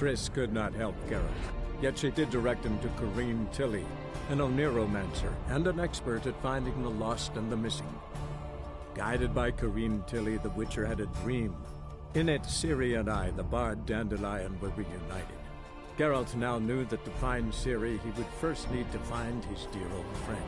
Triss could not help Geralt, yet she did direct him to Corrine Tilly, an Oniromancer and an expert at finding the lost and the missing. Guided by Corrine Tilly, the Witcher had a dream. In it, Ciri and I, the bard Dandelion, were reunited. Geralt now knew that to find Ciri, he would first need to find his dear old friend.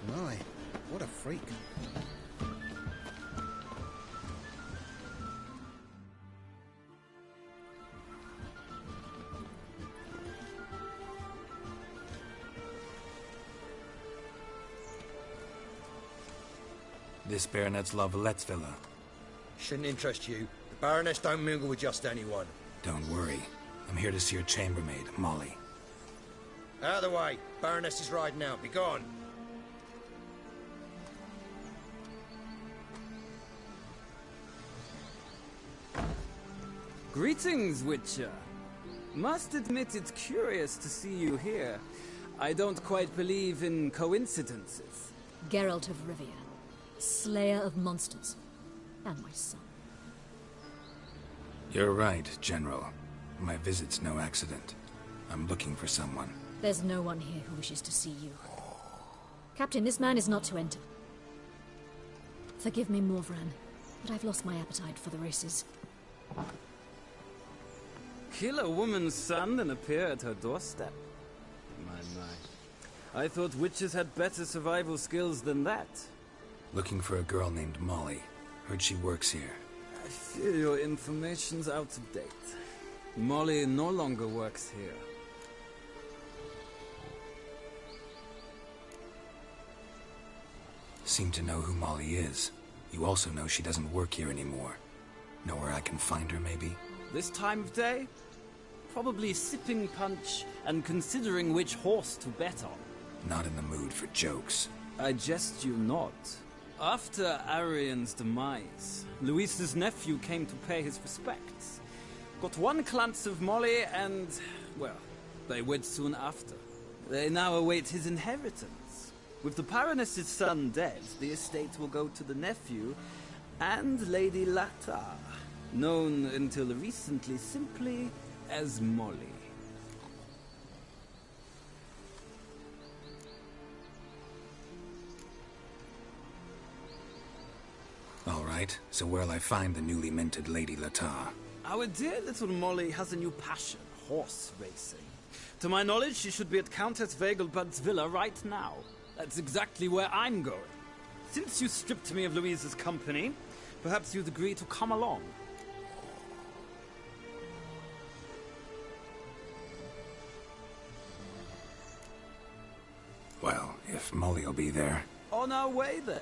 My, what a freak. This Baronet's La Valett's villa. Shouldn't interest you. The Baroness don't mingle with just anyone. Don't worry. I'm here to see your chambermaid, Molly. Out of the way. Baroness is riding out. Be gone. Greetings, Witcher. Must admit it's curious to see you here. I don't quite believe in coincidences. Geralt of Rivia, slayer of monsters, and my son. You're right, General. My visit's no accident. I'm looking for someone. There's no one here who wishes to see you. Captain, this man is not to enter. Forgive me, Morvran, but I've lost my appetite for the races. Kill a woman's son and appear at her doorstep? My. I thought witches had better survival skills than that. Looking for a girl named Molly. Heard she works here. I fear your information's out of date. Molly no longer works here. Seem to know who Molly is. You also know she doesn't work here anymore. Know where I can find her, maybe? This time of day? Probably sipping punch and considering which horse to bet on. Not in the mood for jokes. I jest you not. After Arian's demise, Luis's nephew came to pay his respects. Got one glance of Molly and, well, they wed soon after. They now await his inheritance. With the Baroness's son dead, the estate will go to the nephew and Lady Latar, known until recently simply as Molly. All right, so where'll I find the newly minted Lady Latar? Our dear little Molly has a new passion, horse racing. To my knowledge, she should be at Countess Vegelbud's villa right now. That's exactly where I'm going. Since you stripped me of Louise's company, perhaps you'd agree to come along. Well, if if Molly'll be there. On our way, then.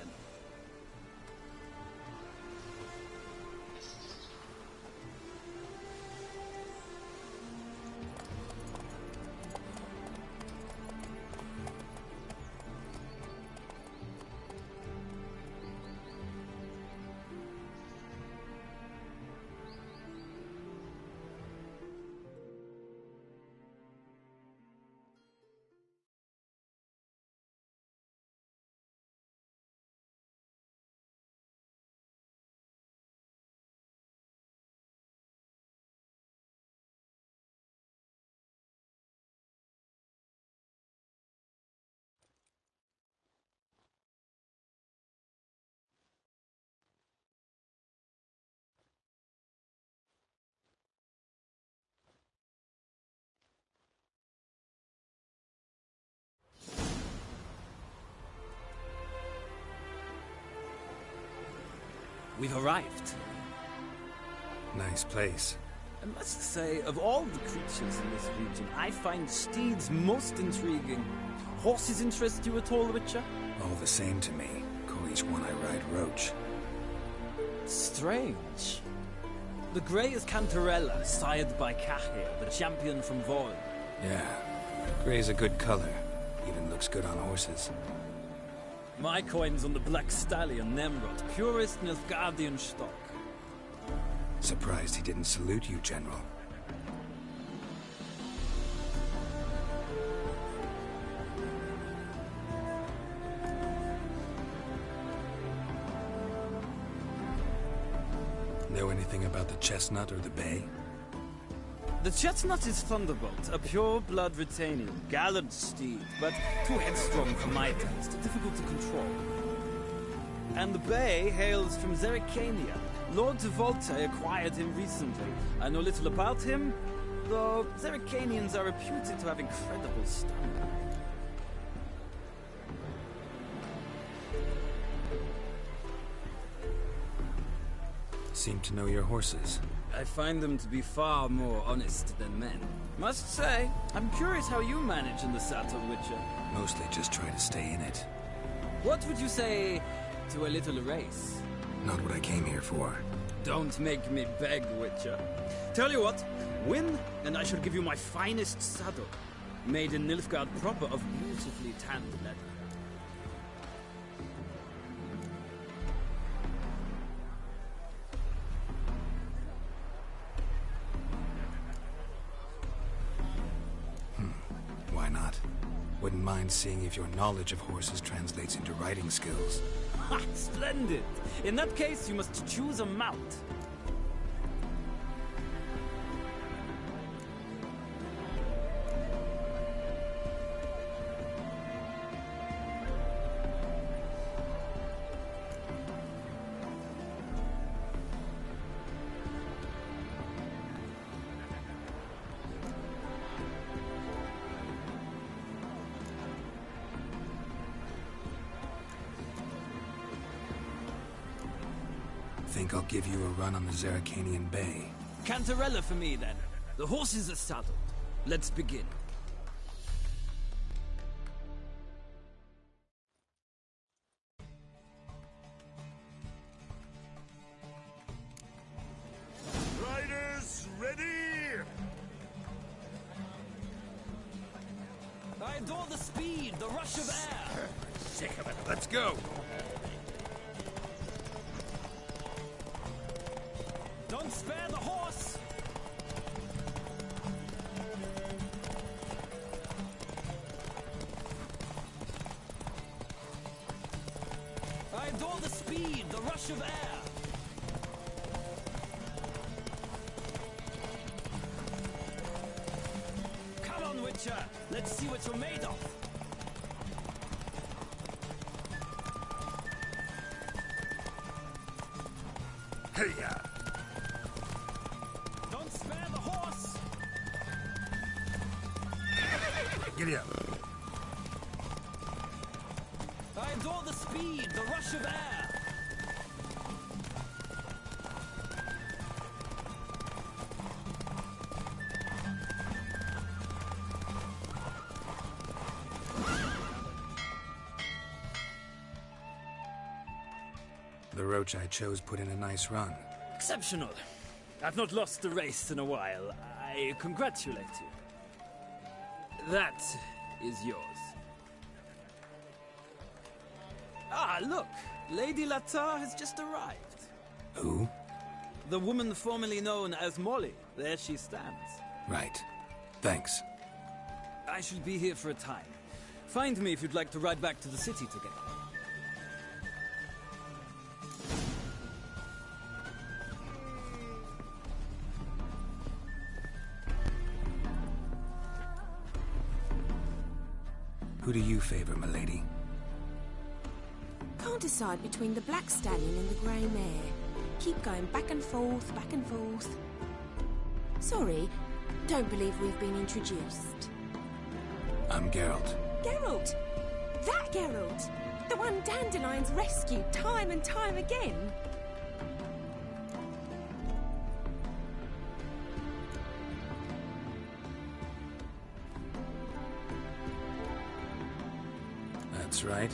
We've arrived. Nice place. I must say, of all the creatures in this region, I find steeds most intriguing. Horses interest you at all, Witcher? All the same to me. Call each one I ride Roach. Strange. The grey is Cantarella, sired by Cahir, the champion from Vol. Yeah. Gray's a good color. Even looks good on horses. My coin's on the Black Stallion, Nemrod, purest Nilfgaardian stock. Surprised he didn't salute you, General. Know anything about the Chestnut or the Bay? The Chestnut is Thunderbolt, a pure-blood Retanian, gallant steed, but too headstrong for my taste, difficult to control. And the Bay hails from Zerrikania. Lord de Volte acquired him recently. I know little about him, though Zerrikanians are reputed to have incredible stamina. Seem to know your horses. I find them to be far more honest than men. Must say, I'm curious how you manage in the saddle, Witcher. Mostly just try to stay in it. What would you say to a little race? Not what I came here for. Don't make me beg, Witcher. Tell you what, win, and I shall give you my finest saddle. Made in Nilfgaard proper of beautifully tanned leather. Why not? Wouldn't mind seeing if your knowledge of horses translates into riding skills. Ha! Splendid! In that case, you must choose a mount. Think I'll give you a run on the Zerrikanian Bay. Cantarella for me, then. The horses are saddled. Let's begin. Riders, ready! I adore the speed, the rush of air. Sick of it. Let's go! Don't spare the horse! I adore the speed, the rush of air. Come on, Witcher. Let's see what you're made of. Hey-ya! Don't spare the horse! Giddy up. I adore the speed, the rush of air. The roach I chose put in a nice run. Exceptional. I've not lost a race in a while. I congratulate you. That is yours. Ah, look! Lady Latar has just arrived. Who? The woman formerly known as Molly. There she stands. Right. Thanks. I shall be here for a time. Find me if you'd like to ride back to the city together. Who do you favor, milady? Can't decide between the black stallion and the grey mare. Keep going back and forth, back and forth. Sorry, don't believe we've been introduced. I'm Geralt. Geralt! That Geralt! The one Dandelion's rescued time and time again. That's right.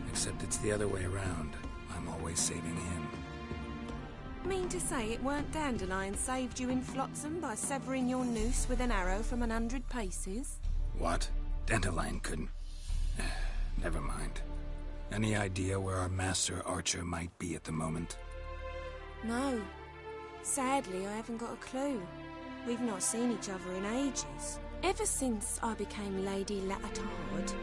Except it's the other way around. I'm always saving him. Mean to say it weren't Dandelion saved you in Flotsam by severing your noose with an arrow from 100 paces? What? Dandelion couldn't... Never mind. Any idea where our master archer might be at the moment? No. Sadly, I haven't got a clue. We've not seen each other in ages. Ever since I became Lady Latard,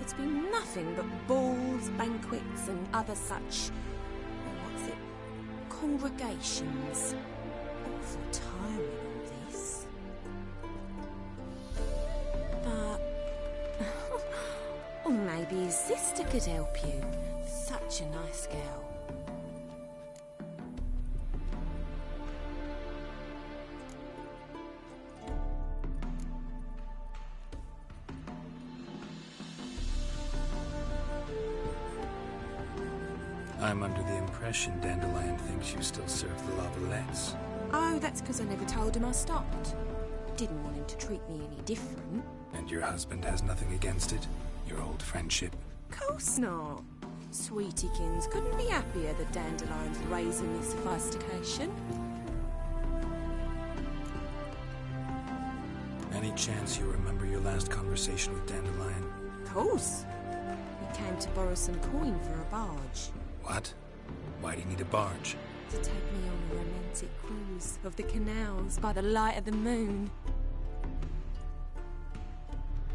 it's been nothing but balls, banquets, and other such... congregations. Awful tiring, all this. But... or maybe his sister could help you. Such a nice girl. I'm under the impression Dandelion thinks you still serve the Lavalettes. Oh, that's because I never told him I stopped. Didn't want him to treat me any different. And your husband has nothing against it? Your old friendship? Course not. Sweetykins couldn't be happier that Dandelion's raising his sophistication. Any chance you remember your last conversation with Dandelion? Course. He came to borrow some coin for a barge. What? Why do you need a barge? To take me on a romantic cruise of the canals by the light of the moon.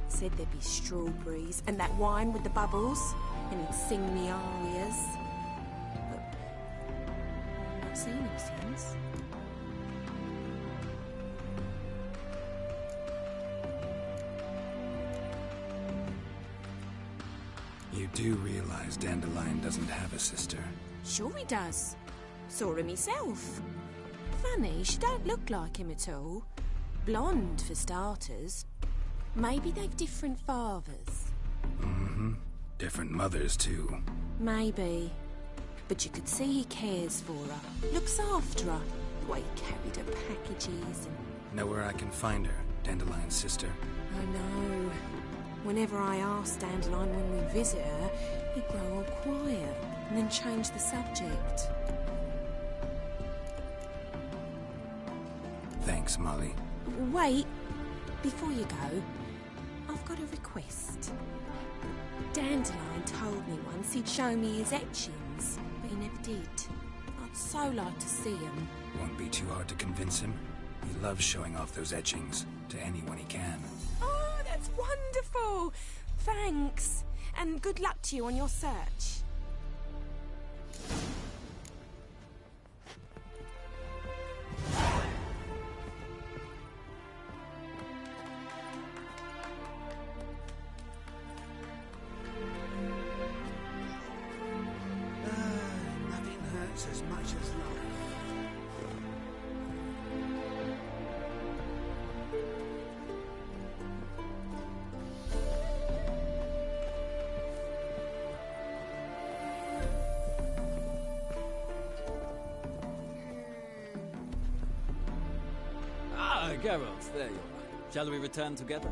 Said there'd be strawberries and that wine with the bubbles, and he'd sing me arias. But I've not seen him since. You do realize Dandelion doesn't have a sister? Sure he does. Saw him himself. Funny, she don't look like him at all. Blonde, for starters. Maybe they've different fathers. Mm-hmm. Different mothers, too. Maybe. But you could see he cares for her. Looks after her. The way he carried her packages and... Know where I can find her, Dandelion's sister? I know. Whenever I ask Dandelion when we visit her, he'd grow all quiet and then change the subject. Thanks, Molly. Wait. Before you go, I've got a request. Dandelion told me once he'd show me his etchings, but he never did. I'd so like to see them. Won't be too hard to convince him. He loves showing off those etchings to anyone he can. Oh, that's wonderful! Thanks. And good luck to you on your search. Nothing hurts as much as life. Ah, Geralt, there you are. Shall we return together?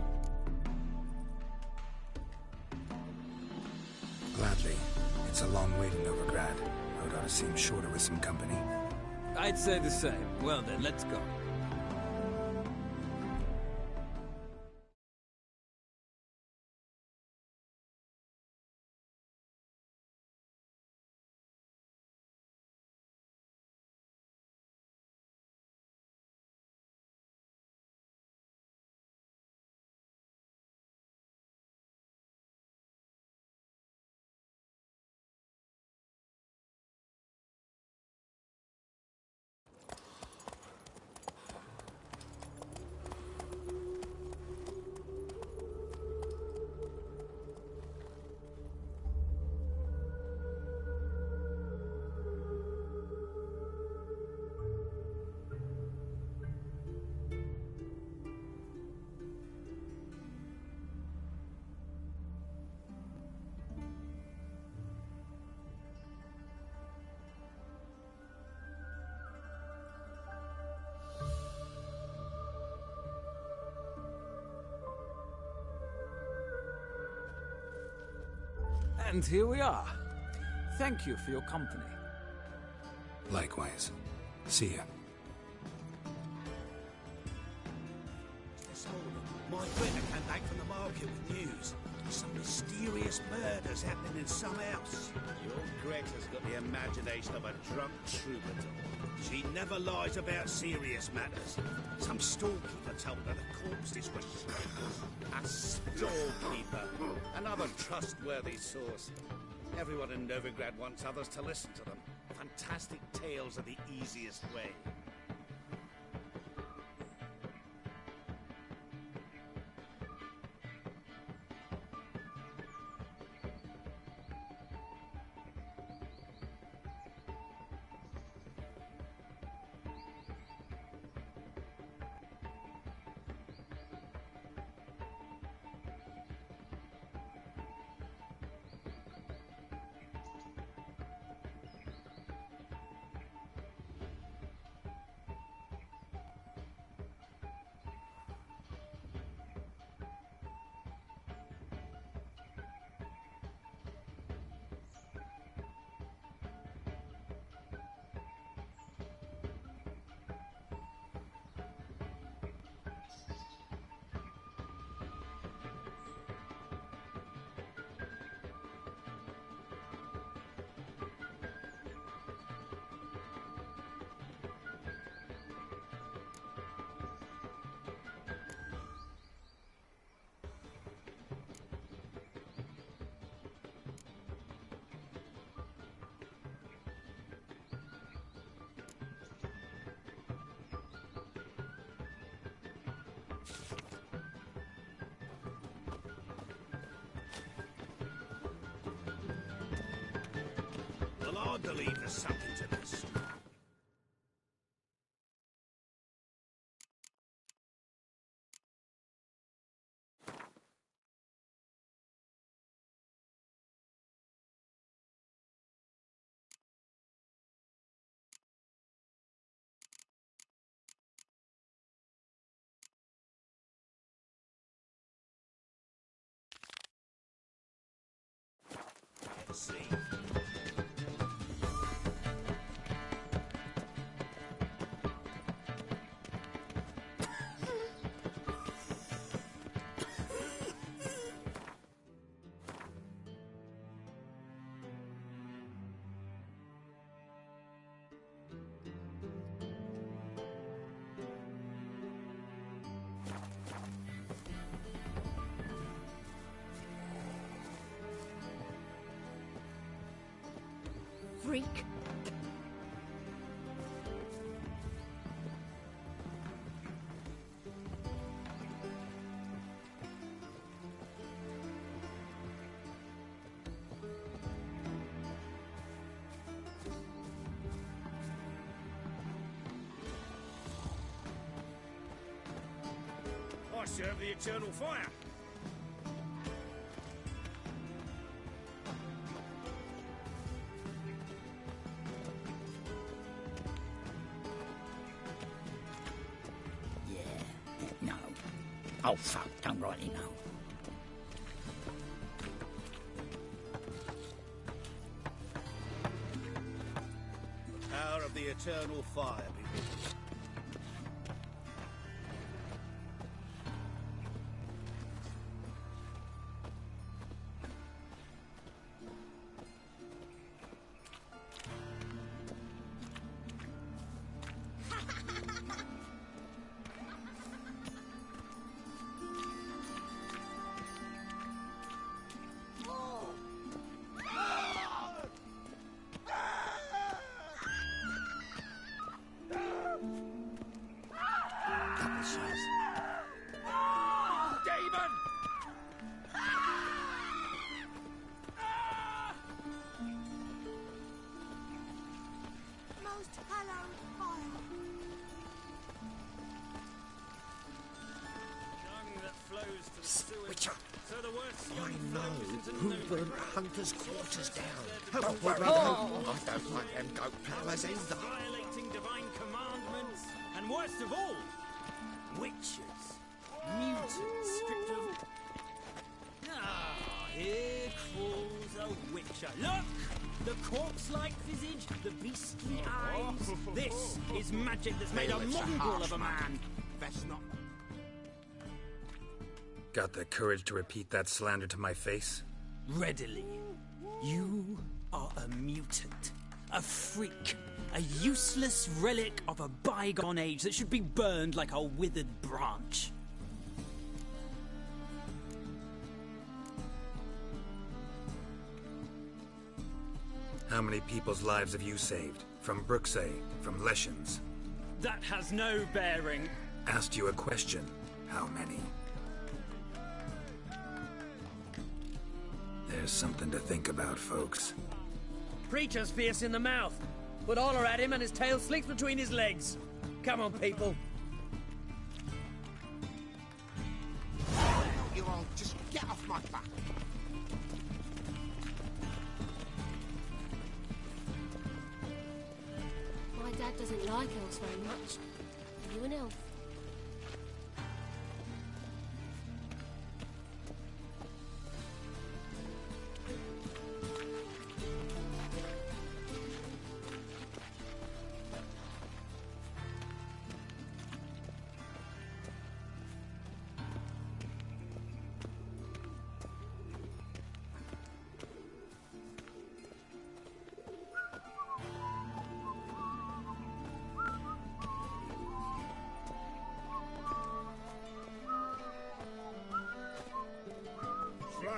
Gladly. It's a long way to Novigrad. It ought to seem shorter with some company. I'd say the same. Well then, let's go. And here we are. Thank you for your company. Likewise. See ya. This morning, my friend came back from the market with news. Some mysterious murders happening in some house. Your Greta's got the imagination of a drunk troubadour. She never lies about serious matters. Some storekeeper told her the corpses were a storekeeper. Another trustworthy source. Everyone in Novigrad wants others to listen to them. Fantastic tales are the easiest way. Well, I believe there's something to this. Let's see. Freak. I serve the eternal fire. No. Oh, fuck, don't rightly know. of the eternal fire be with you. Hunter's quarters down. Don't worry, I don't like them goat powers either. Violating divine commandments, and worst of all, witches, mutants stripped of... Ah, here crawls a witcher. Look! The corpse-like visage, the beastly eyes. This is magic that's made a mongrel of a man. That's not... Got the courage to repeat that slander to my face? Readily. You are a mutant, a freak, a useless relic of a bygone age that should be burned like a withered branch. How many people's lives have you saved? From Brooksay, from Leshens? That has no bearing. Asked you a question. How many? There's something to think about, folks. Preacher's fierce in the mouth, but holler at him and his tail slinks between his legs. Come on, people. You all just get off my back. My dad doesn't like elves very much. Are you an elf?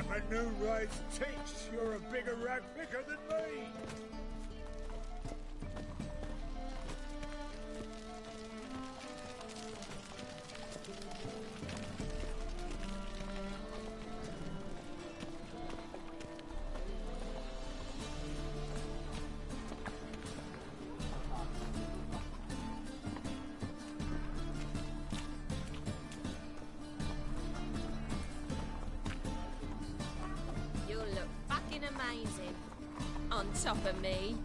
Like a new race teach, you're a bigger rag picker than me. Amazing. On top of me.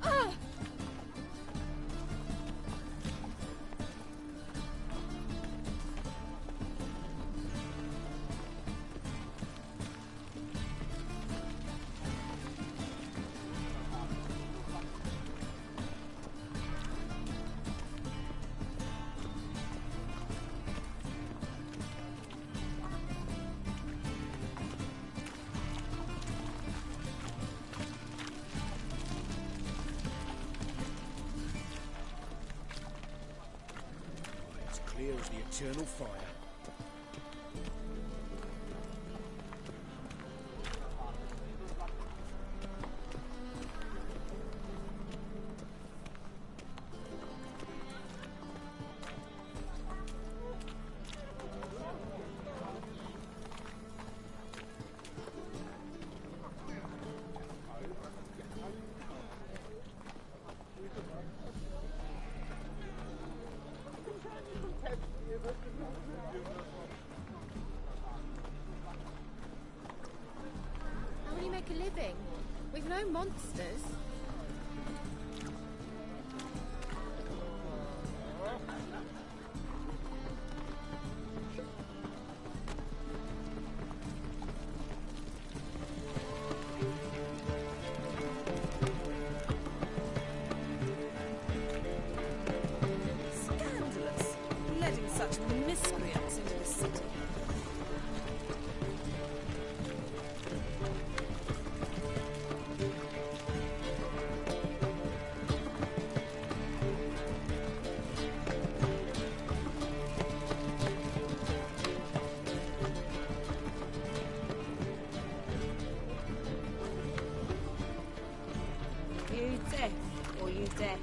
Clear as the eternal fire. How will you make a living? We've no monsters. Death or you deaf?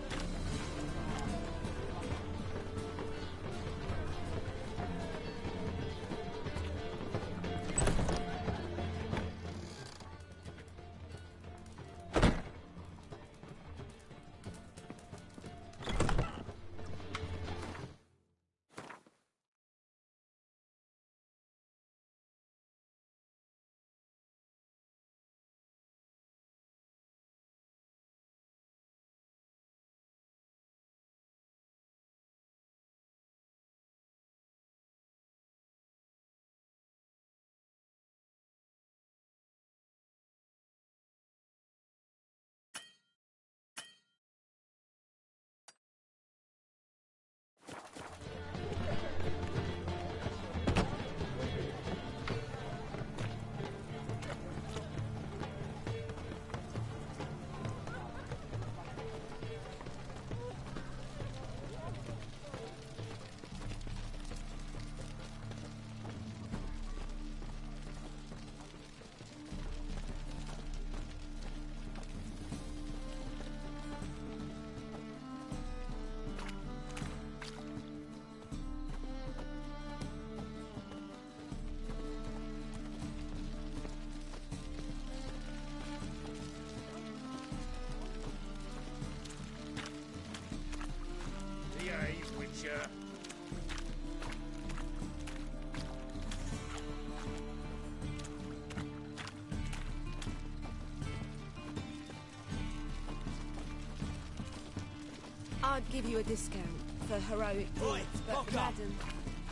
I'd give you a discount for heroic deeds, but madam,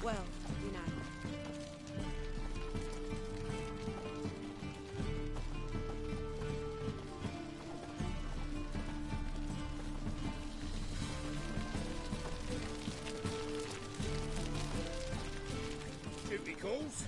well, you know. Duty calls?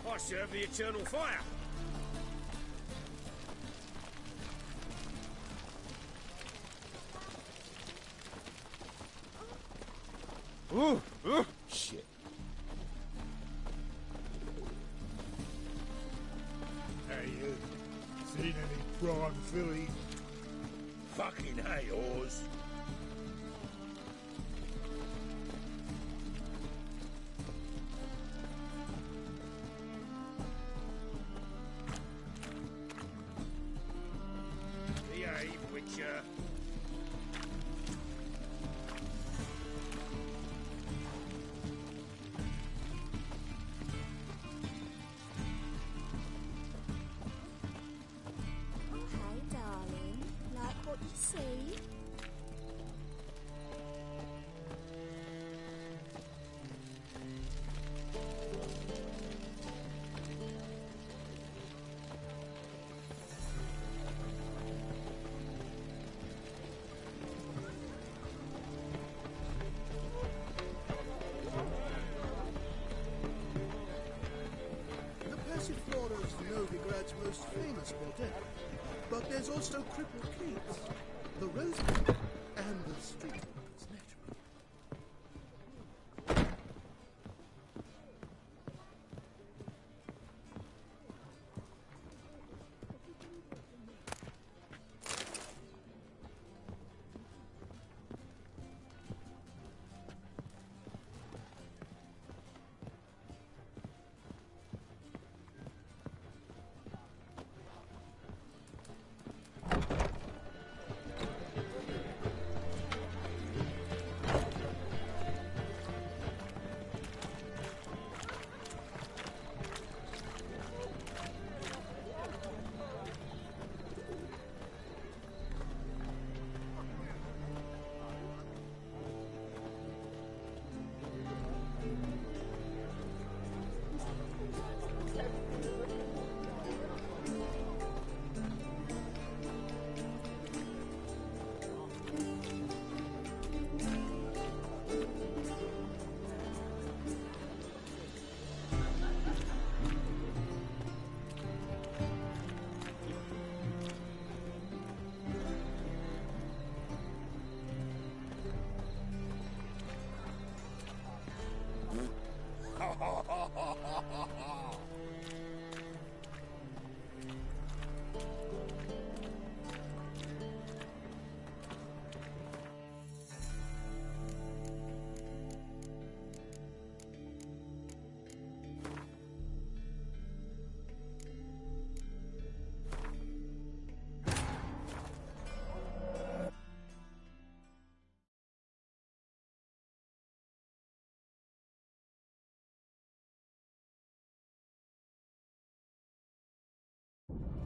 I serve the eternal fire. Shit. Hey, seen any prime filly? Fucking hey, Oz. Novigrad's most famous quartet. But there's also Cripple Keats, the Rose and the Streetwalkers, naturally.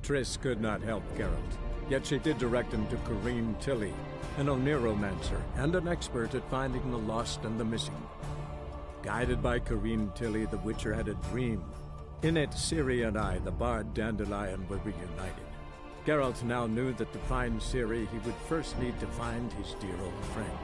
Triss could not help Geralt, yet she did direct him to Corrine Tilly, an Oneiromancer and an expert at finding the lost and the missing. Guided by Corrine Tilly, the Witcher had a dream. In it, Ciri and I, the bard Dandelion, were reunited. Geralt now knew that to find Ciri, he would first need to find his dear old friend.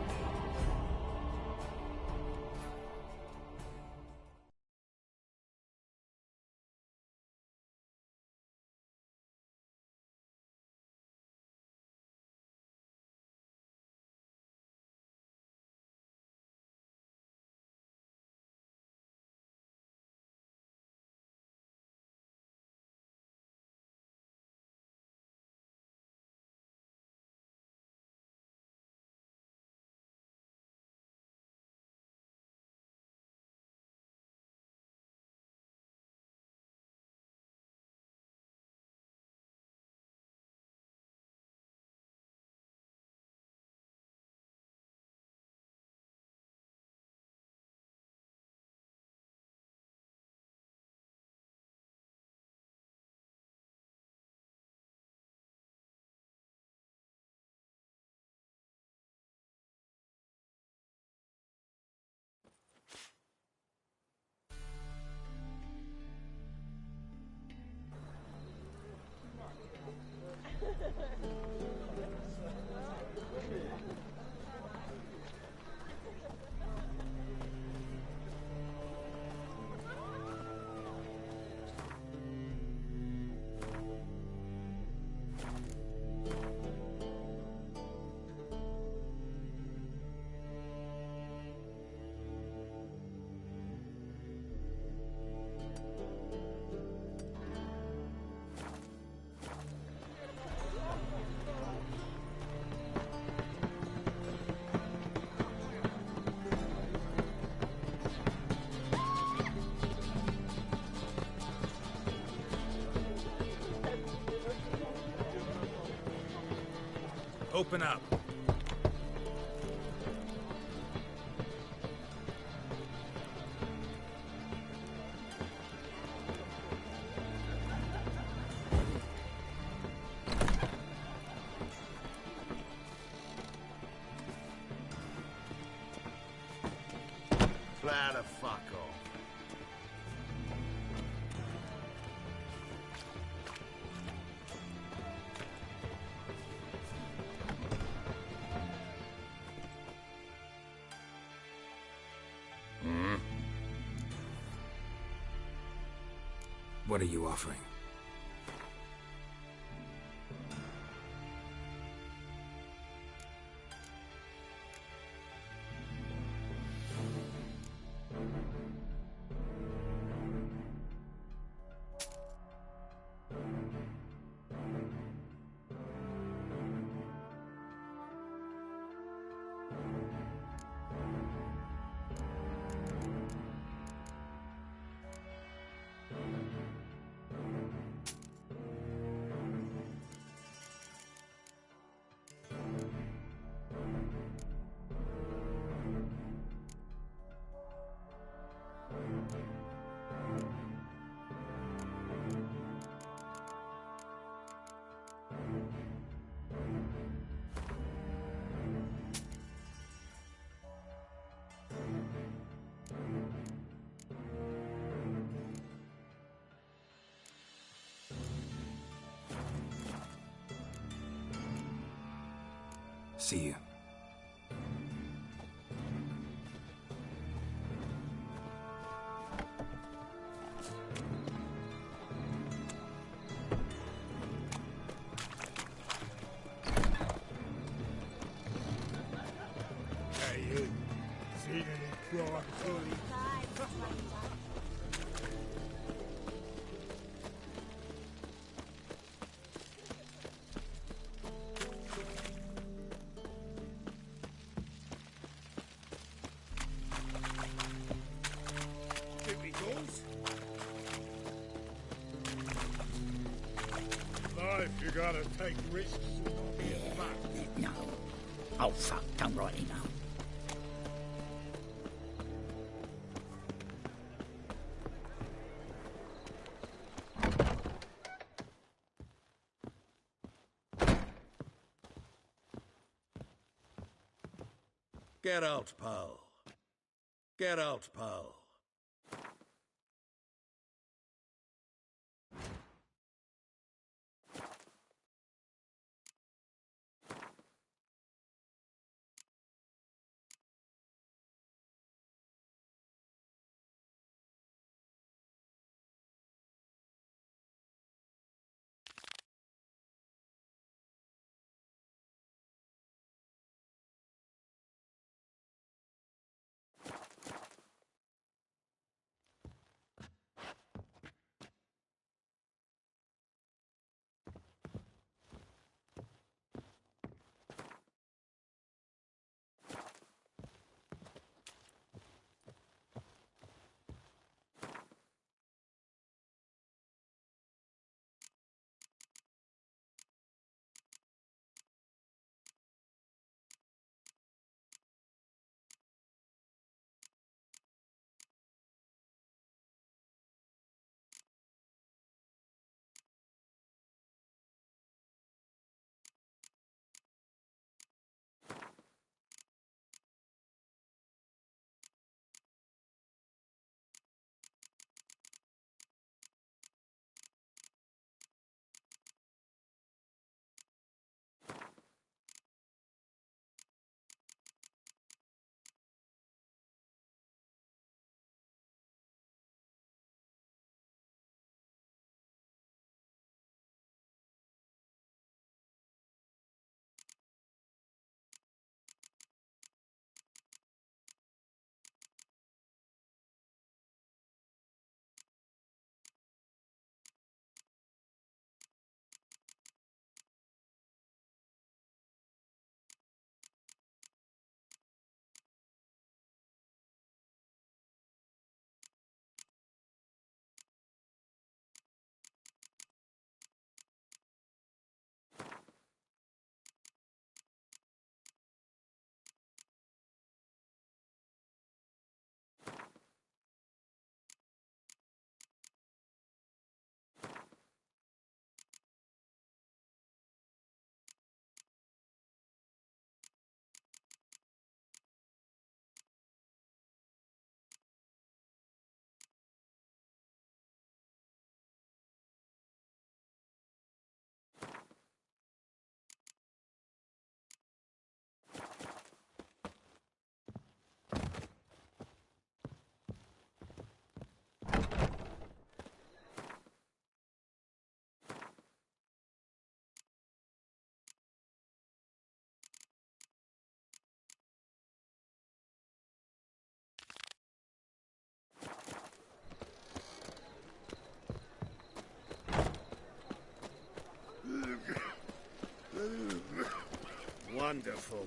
Open up. Plow the fuck off. What are you offering? See you. Hey, you. Seen any crime, Tilly? Life, you gotta take risks and not be a fuck. No. Oh, fuck, don't rightly know. Get out, pal. Get out, pal. Wonderful.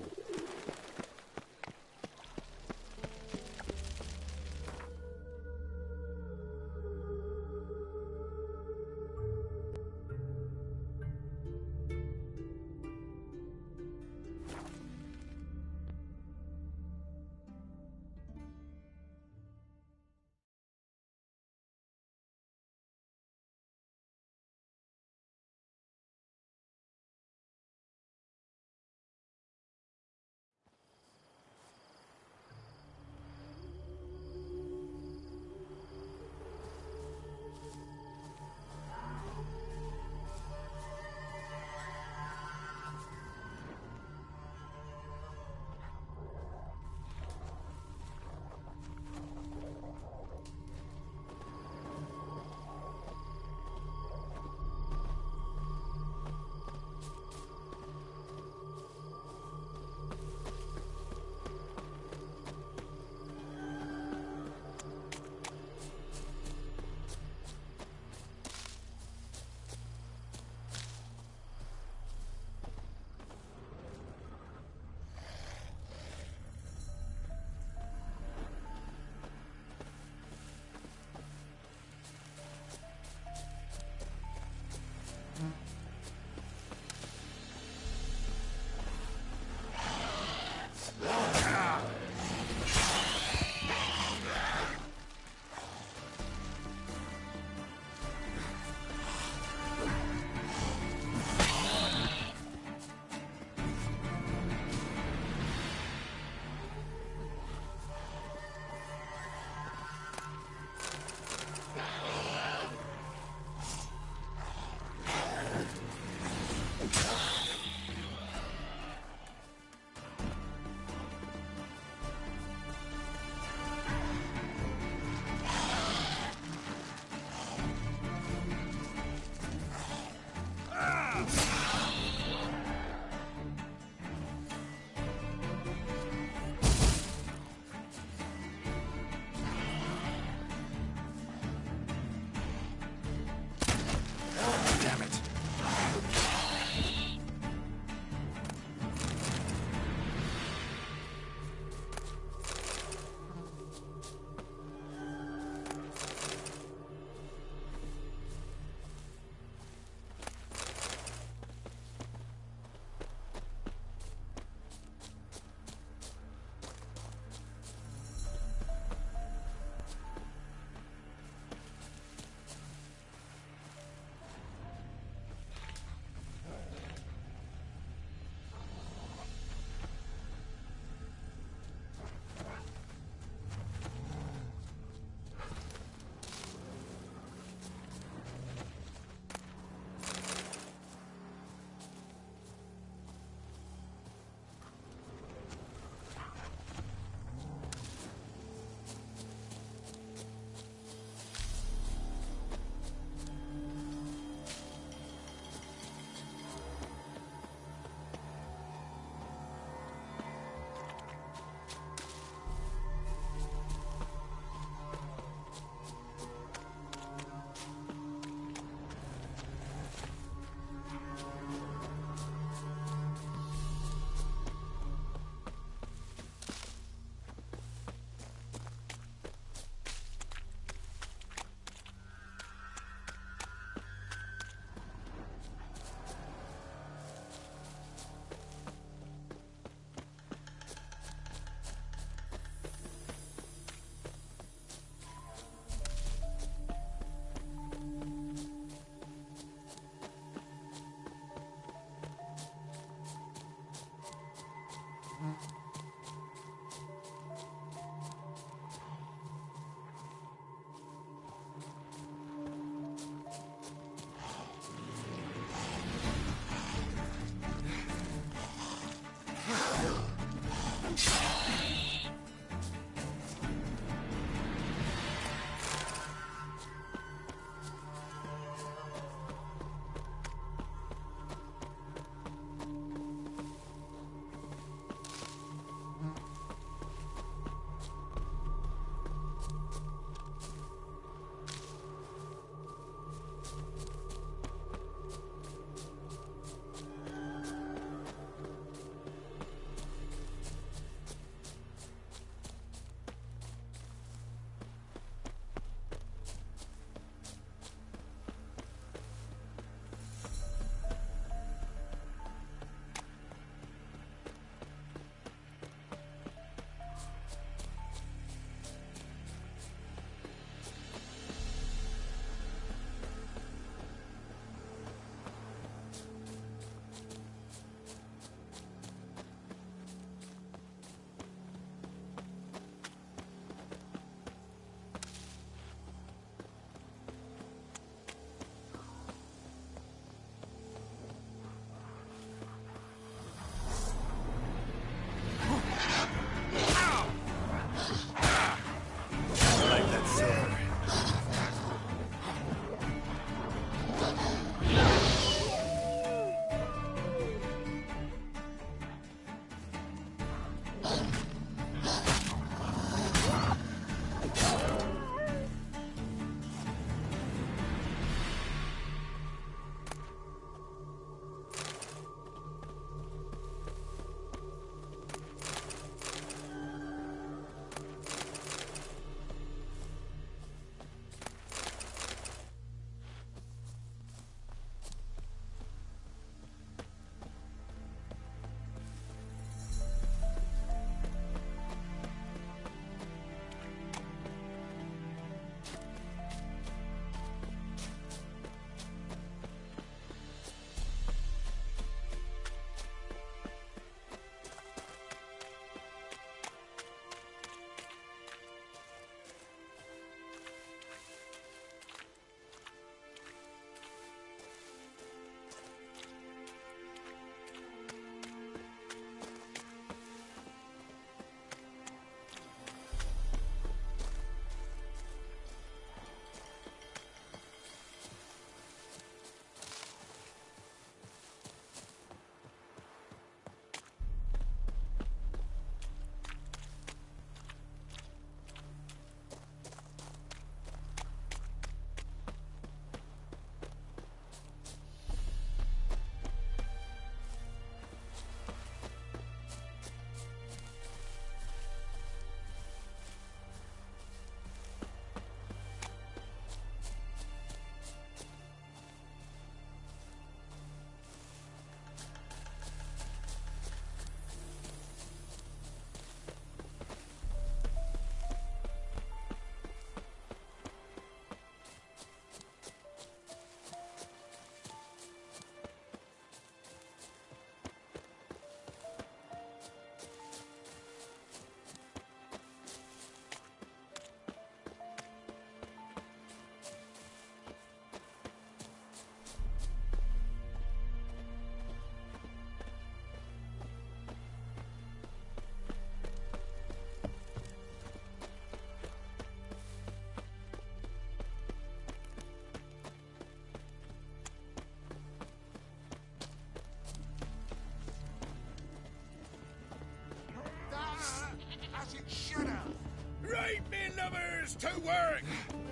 It's too wearing!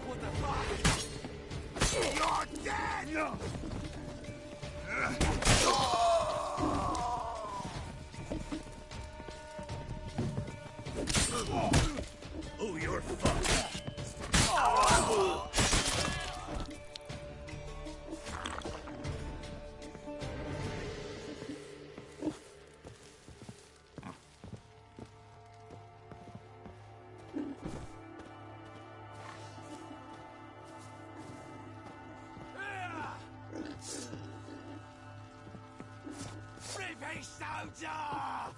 What the fuck? You're dead! No! Oh, you're fucked. Rippy soldier!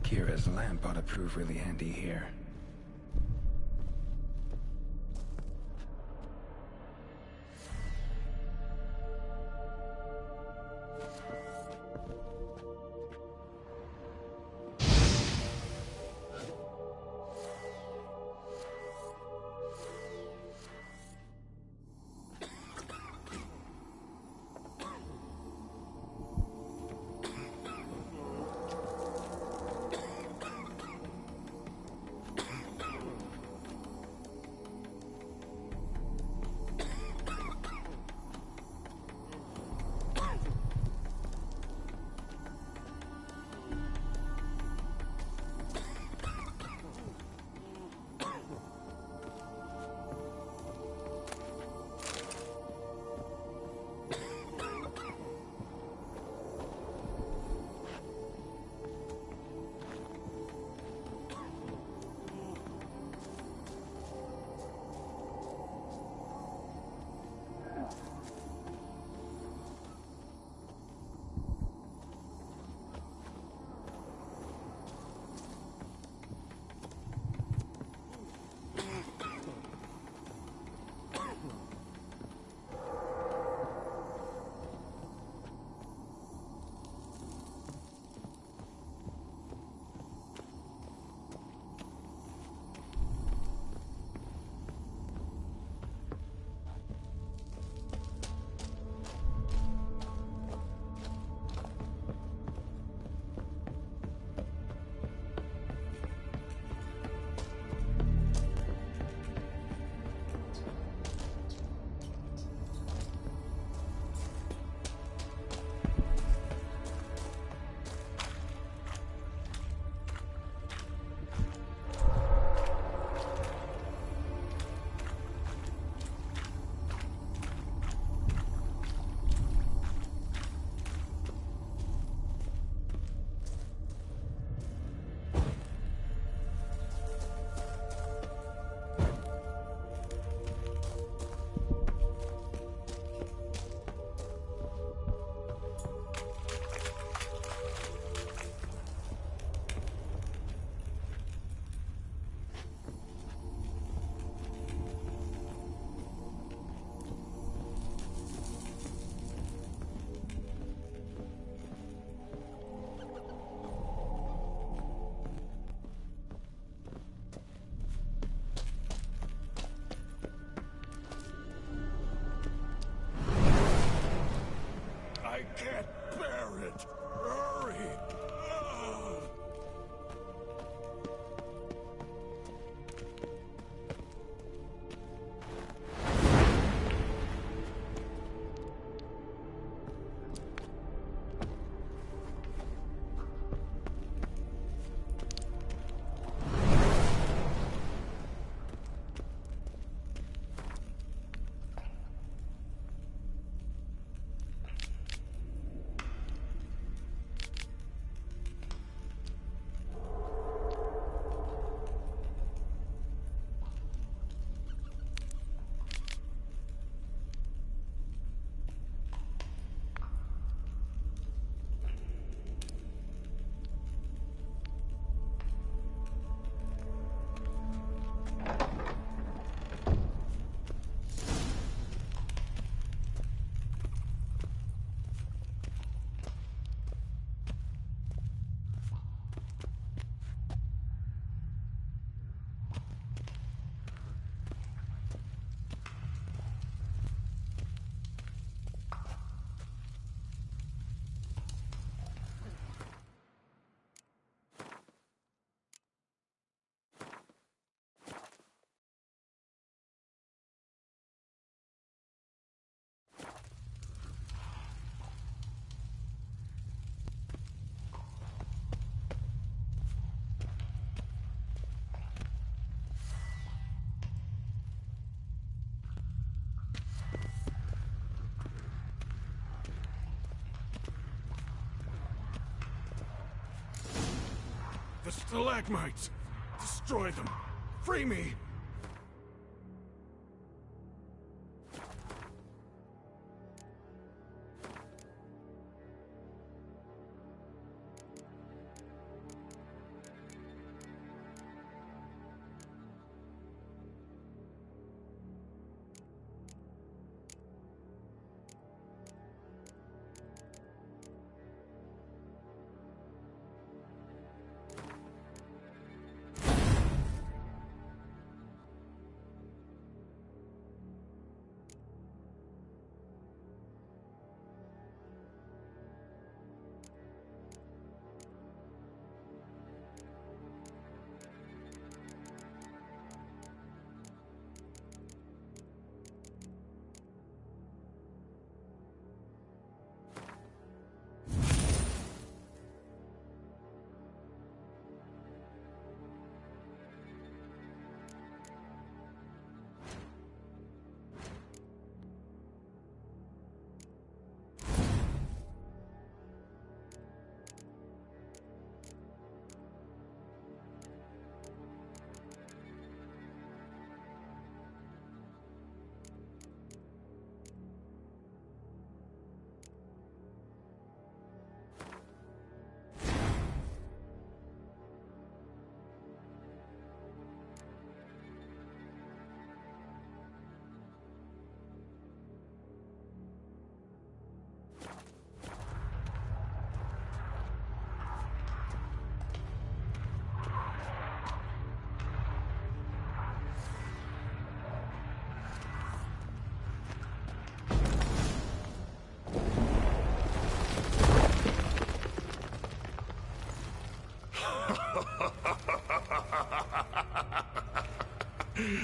Kira's lamp ought to prove really handy here. Stalagmites! Destroy them! Free me!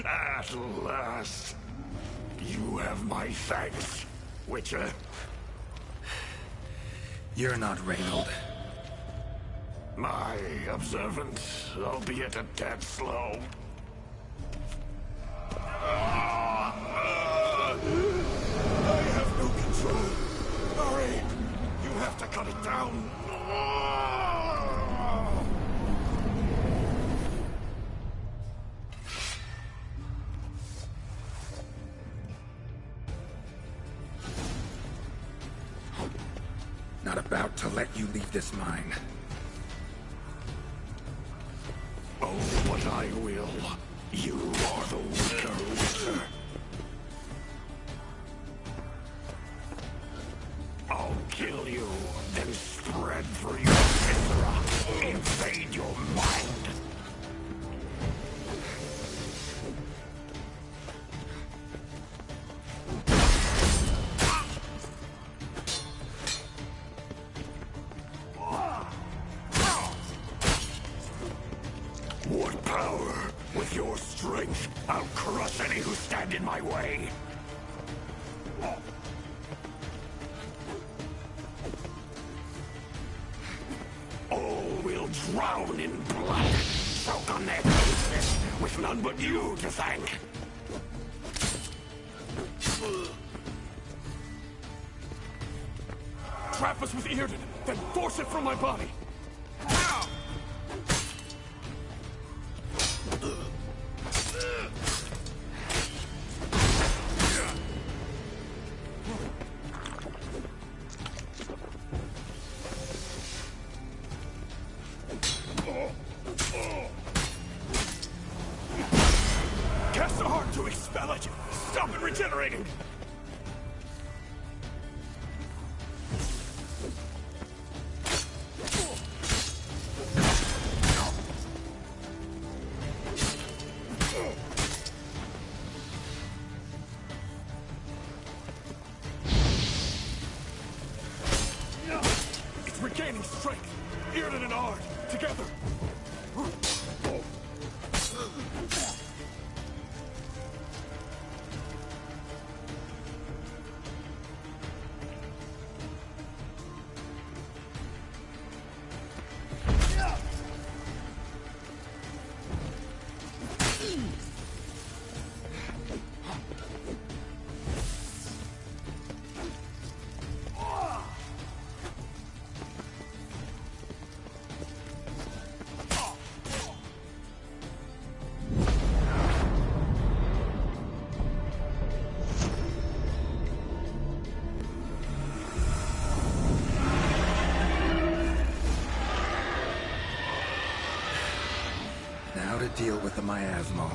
At last, you have my thanks, Witcher. You're not Reynold. My observant, albeit a tad slow. I have no control. Hurry! You have to cut it down. Not about to let you leave this mine. Oh, what I will. You are the weaker Witcher. I'll kill you, then spread through your viscera, invade your mind. What power? With your strength, I'll crush any who stand in my way. All will drown in blood, choke on their faces, with none but you to thank. Trap us with Earden, then force it from my body. Cast a heart to expel it! Stop it regenerating! It's regaining strength! Earden and Ard, together! deal with the miasmo.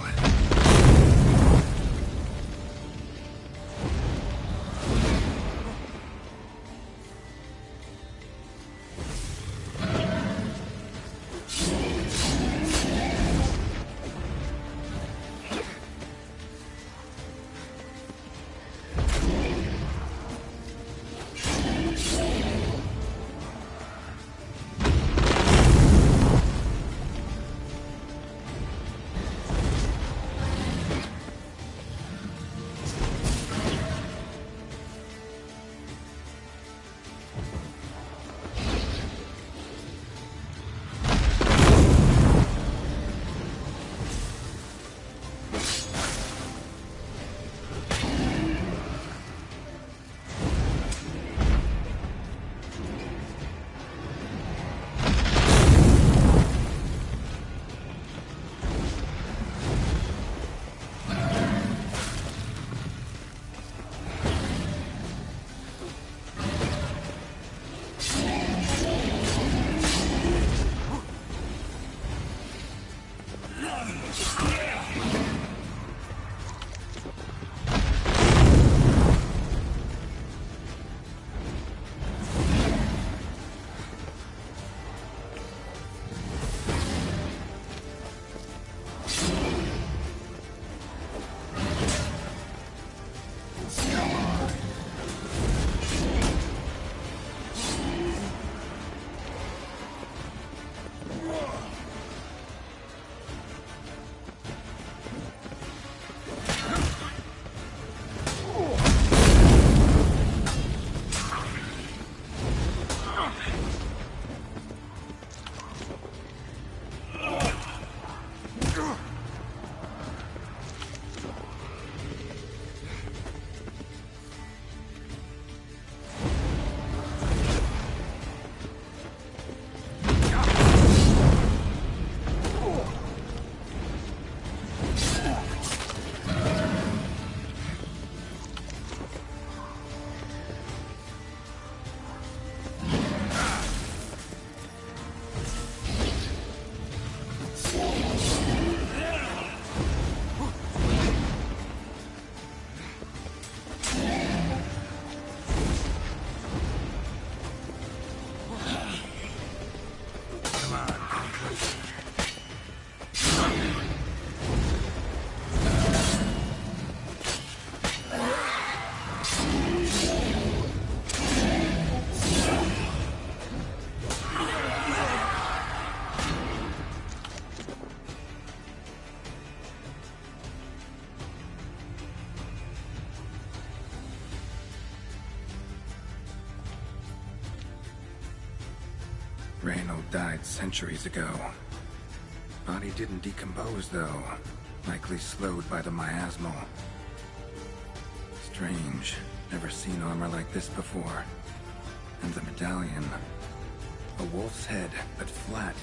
Reynold died centuries ago. Body didn't decompose, though. Likely slowed by the miasmo. Strange. Never seen armor like this before. And the medallion. A wolf's head, but flat.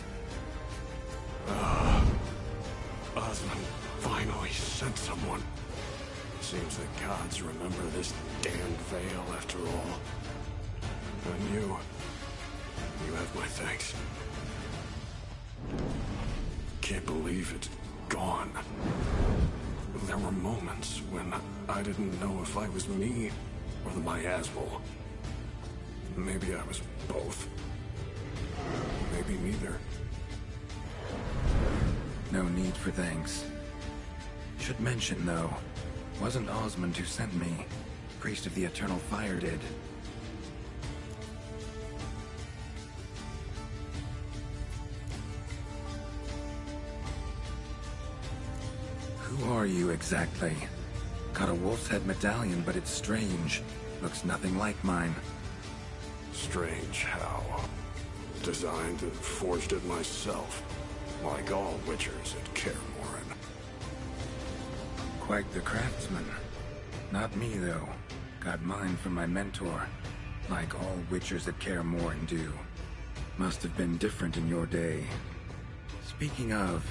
Osmond finally sent someone. Seems the gods remember this damned veil after all. And you have my thanks. Can't believe it's gone. There were moments when I didn't know if I was me or the miasmal. Maybe I was both. Maybe neither. No need for thanks. Should mention, though, wasn't Osmond who sent me. Priest of the Eternal Fire did. Who are you exactly? Got a wolf's head medallion, but it's strange. Looks nothing like mine. Strange how? Designed and forged it myself, like all witchers at Kaer Morhen. Quite the craftsman. Not me, though. Got mine from my mentor, like all witchers at Kaer Morhen do. Must have been different in your day. Speaking of,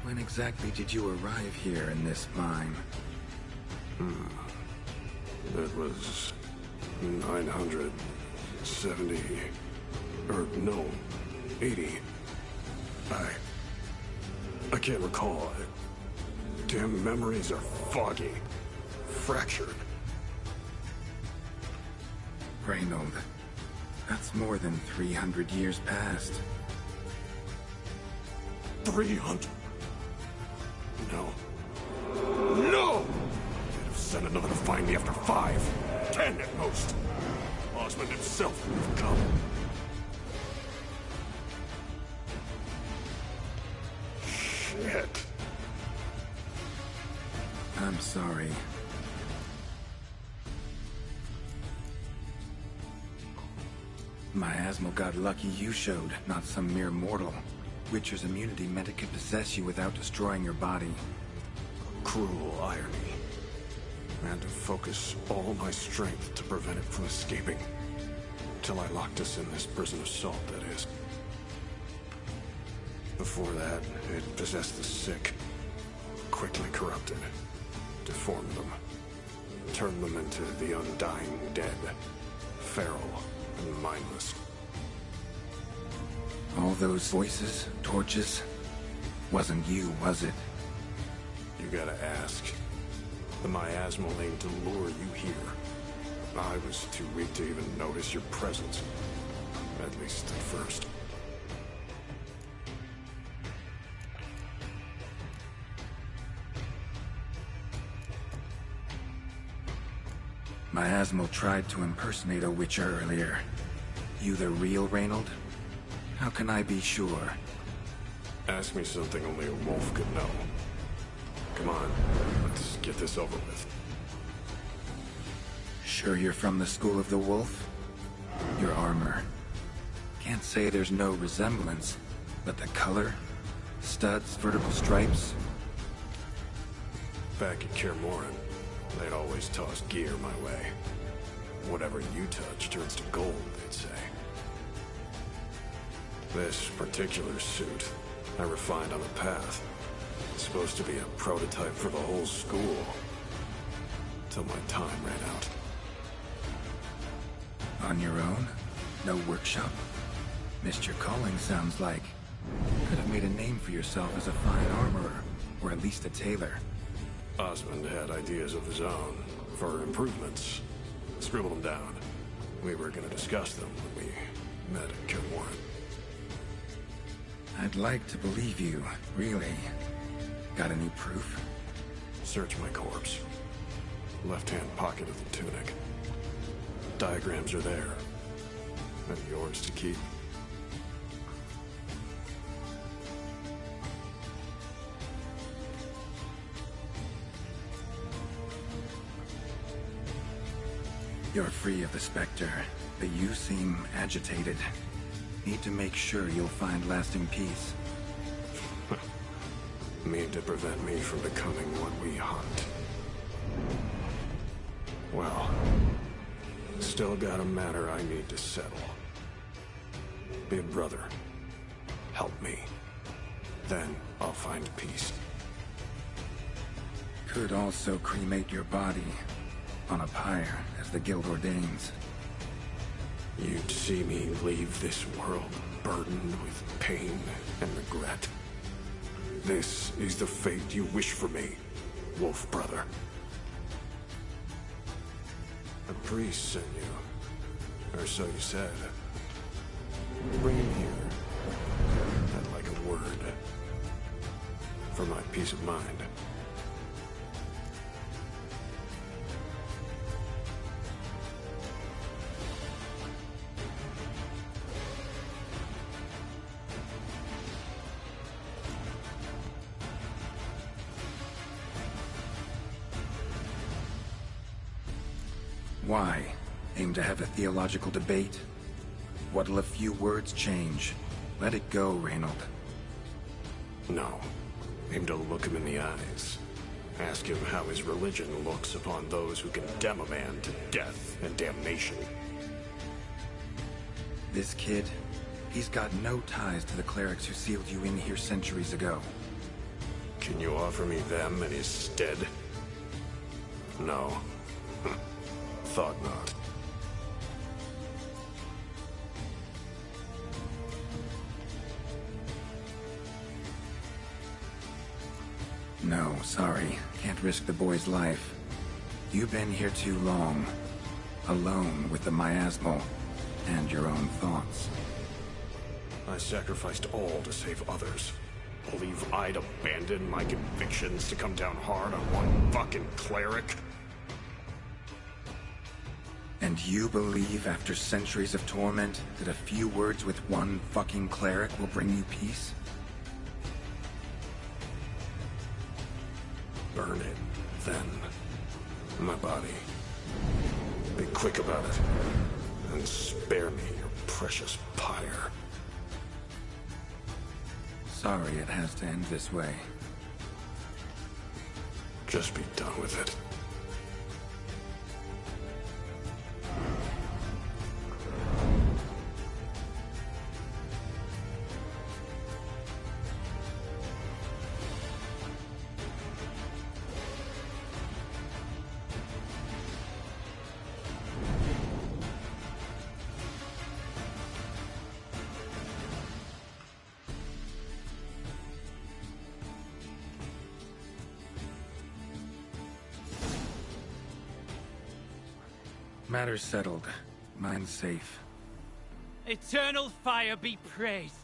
when exactly did you arrive here in this mine? It was 970... or no, 80. I can't recall. Damn memories are foggy. Fractured. Reynold, that's more than 300 years past. 300? No. No! They'd have sent another to find me after 5, 10 at most. Osmond himself would have come. Shit. I'm sorry. Miasmal got lucky you showed, not some mere mortal. Witcher's immunity meant it could possess you without destroying your body. Cruel irony. I had to focus all my strength to prevent it from escaping. Till I locked us in this prison of salt, that is. Before that, it possessed the sick. Quickly corrupted. Deformed them. Turned them into the undying dead. Feral and mindless. All those voices, torches, wasn't you, was it? You gotta ask. The miasmal aimed to lure you here. I was too weak to even notice your presence. At least at first. Miasmal tried to impersonate a Witcher earlier. You the real Reynold? How can I be sure? Ask me something only a wolf could know. Come on, let's get this over with. Sure you're from the School of the Wolf? Your armor. Can't say there's no resemblance, but the color? Studs, vertical stripes? Back at Kaer Morhen, they'd always toss gear my way. Whatever you touch turns to gold, they'd say. This particular suit, I refined on a path. It's supposed to be a prototype for the whole school. Till my time ran out. On your own? No workshop? Missed your calling, sounds like. Could have made a name for yourself as a fine armorer, or at least a tailor. Osmond had ideas of his own, for improvements. Scribbled them down. We were gonna discuss them when we met at Kaer Morhen. I'd like to believe you, really. Got any proof? Search my corpse. Left-hand pocket of the tunic. Diagrams are there. And yours to keep. You're free of the Spectre, but you seem agitated. Need to make sure you'll find lasting peace. Mean to prevent me from becoming what we hunt. Well, still got a matter I need to settle. Be a brother. Help me. Then I'll find peace. Could also cremate your body on a pyre, as the guild ordains. You'd see me leave this world burdened with pain and regret. This is the fate you wish for me, Wolf Brother. A priest sent you, or so you said. Bring him here. I'd like a word. For my peace of mind. Why? Aim to have a theological debate? What'll a few words change? Let it go, Reynold. No. Aim to look him in the eyes. Ask him how his religion looks upon those who condemn a man to death and damnation. This kid, he's got no ties to the clerics who sealed you in here centuries ago. Can you offer me them in his stead? No. Thought not. No, sorry. Can't risk the boy's life. You've been here too long. Alone with the miasmal and your own thoughts. I sacrificed all to save others. Believe I'd abandon my convictions to come down hard on one fucking cleric? And you believe after centuries of torment that a few words with one fucking cleric will bring you peace? Burn it, then. My body. Be quick about it. And spare me your precious pyre. Sorry it has to end this way. Just be done with it. Matters settled. Mine's safe. Eternal fire be praised.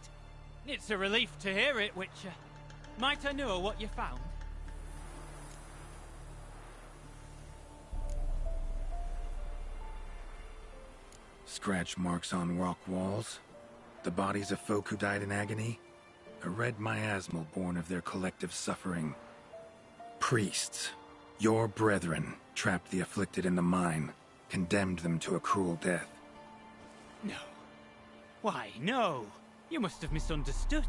It's a relief to hear it, Witcher. Might I know what you found? Scratch marks on rock walls. The bodies of folk who died in agony. A red miasmal born of their collective suffering. Priests, your brethren, trapped the afflicted in the mine. Condemned them to a cruel death. No. Why, no. You must have misunderstood.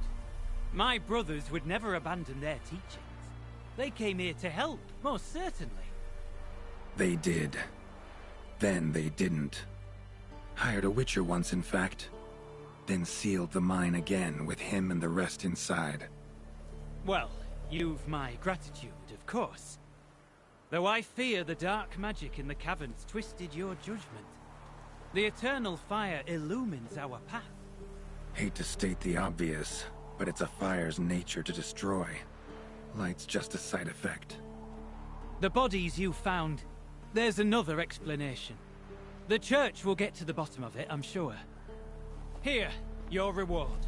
My brothers would never abandon their teachings. They came here to help, most certainly. They did. Then they didn't. Hired a witcher once, in fact. Then sealed the mine again with him and the rest inside. Well, you've my gratitude, of course. Though I fear the dark magic in the caverns twisted your judgment. The eternal fire illumines our path. Hate to state the obvious, but it's a fire's nature to destroy. Light's just a side effect. The bodies you found, there's another explanation. The church will get to the bottom of it, I'm sure. Here, your reward.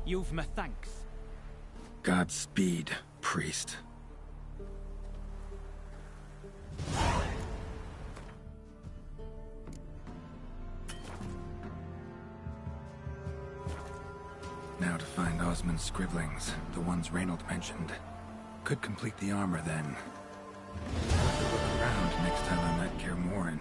You've my thanks. Godspeed, priest. Now to find Osmond's scribblings, the ones Reynold mentioned. Could complete the armor then. Look around next time I'm at Kaer Morhen.